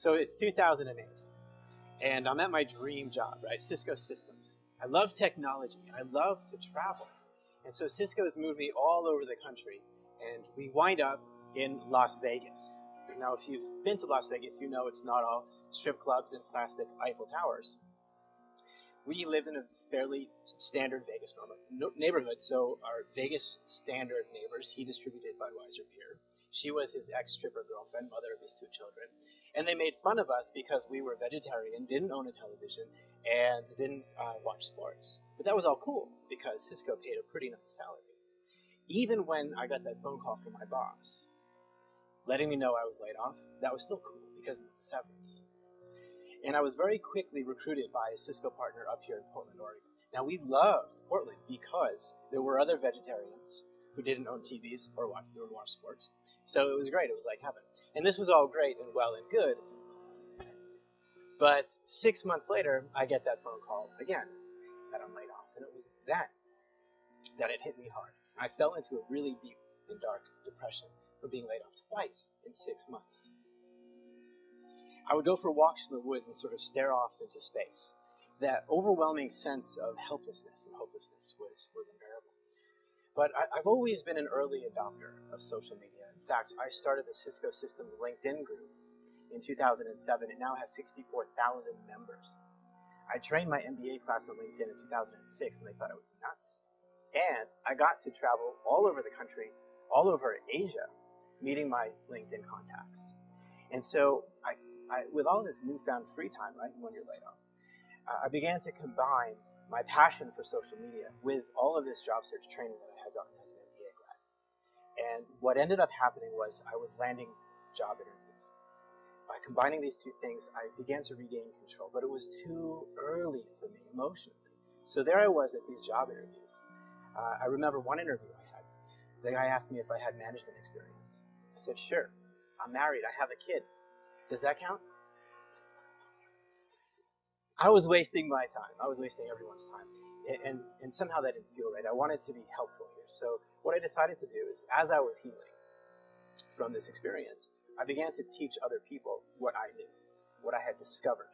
So it's 2008, and I'm at my dream job, right? Cisco Systems. I love technology, and I love to travel. And so Cisco has moved me all over the country, and we wind up in Las Vegas. Now, if you've been to Las Vegas, you know it's not all strip clubs and plastic Eiffel Towers. We lived in a fairly standard Vegas neighborhood, so our Vegas standard neighbors, he distributed Budweiser beer. She was his ex-stripper girlfriend, mother of his 2 children. And they made fun of us because we were vegetarian, didn't own a television, and didn't watch sports. But that was all cool because Cisco paid a pretty nice salary. Even when I got that phone call from my boss, letting me know I was laid off, that was still cool because of the severance. And I was very quickly recruited by a Cisco partner up here in Portland, Oregon. Now, we loved Portland because there were other vegetarians who didn't own TVs or watch sports. So it was great. It was like heaven. And this was all great and well and good. But 6 months later, I get that phone call again that I'm laid off. And it was then that it hit me hard. I fell into a really deep and dark depression for being laid off twice in 6 months. I would go for walks in the woods and sort of stare off into space. That overwhelming sense of helplessness and hopelessness was unbearable. But I've always been an early adopter of social media. In fact, I started the Cisco Systems LinkedIn group in 2007. It now has 64,000 members. I trained my MBA class on LinkedIn in 2006, and they thought I was nuts. And I got to travel all over the country, all over Asia, meeting my LinkedIn contacts. And so I with all this newfound free time, right, when you're laid off, I began to combine my passion for social media with all of this job search training that I had gotten as an MBA grad. And what ended up happening was I was landing job interviews. By combining these two things, I began to regain control, but it was too early for me emotionally. So there I was at these job interviews. I remember one interview I had. The guy asked me if I had management experience. I said, sure. I'm married. I have a kid. Does that count? I was wasting my time. I was wasting everyone's time. And somehow that didn't feel right. I wanted to be helpful here. So what I decided to do is, as I was healing from this experience, I began to teach other people what I knew, what I had discovered.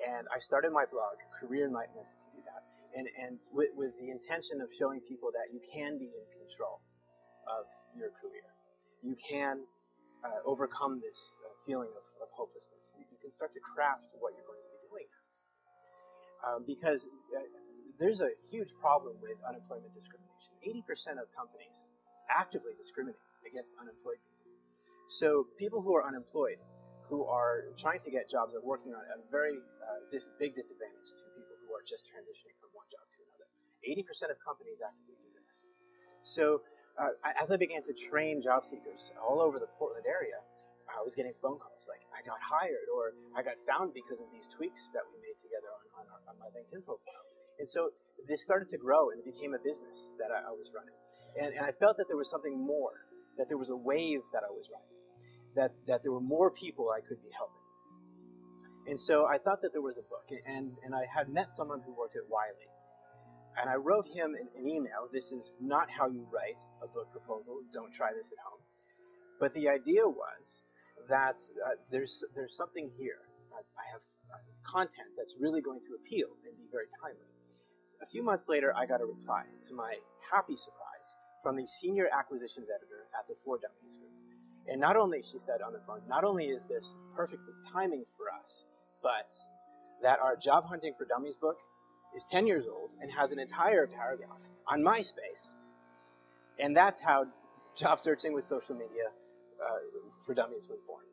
And I started my blog, Career Enlightenment, to do that. And with the intention of showing people that you can be in control of your career. You can overcome this feeling of hopelessness. You can start to craft what you're going to be doing next. Because there's a huge problem with unemployment discrimination. 80% of companies actively discriminate against unemployed people. So people who are unemployed, who are trying to get jobs, are working on a very big disadvantage to people who are just transitioning from one job to another. 80% of companies actively do this. So as I began to train job seekers all over the Portland area, I was getting phone calls like, I got hired, or I got found because of these tweaks that we made together on my LinkedIn profile. And so this started to grow, and it became a business that I was running. And I felt that there was something more, that there was a wave that I was riding, that there were more people I could be helping. And so I thought that there was a book, and I had met someone who worked at Wiley. And I wrote him an email. This is not how you write a book proposal. Don't try this at home. But the idea was that there's something here. I have content that's really going to appeal and be very timely. A few months later, I got a reply, to my happy surprise, from the senior acquisitions editor at the For Dummies Group. And not only, she said on the phone, not only is this perfect timing for us, but that our Job Hunting for Dummies book is 10 years old and has an entire paragraph on MySpace. And that's how job searching with social media for dummies was born.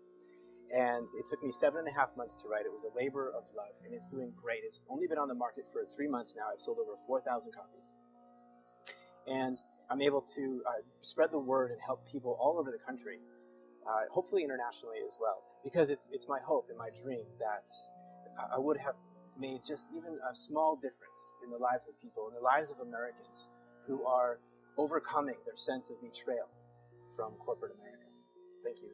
And it took me 7.5 months to write. It was a labor of love, and it's doing great. It's only been on the market for 3 months now. I've sold over 4,000 copies. And I'm able to spread the word and help people all over the country, hopefully internationally as well, because it's my hope and my dream that I would have made just even a small difference in the lives of people, in the lives of Americans who are overcoming their sense of betrayal from corporate America. Thank you.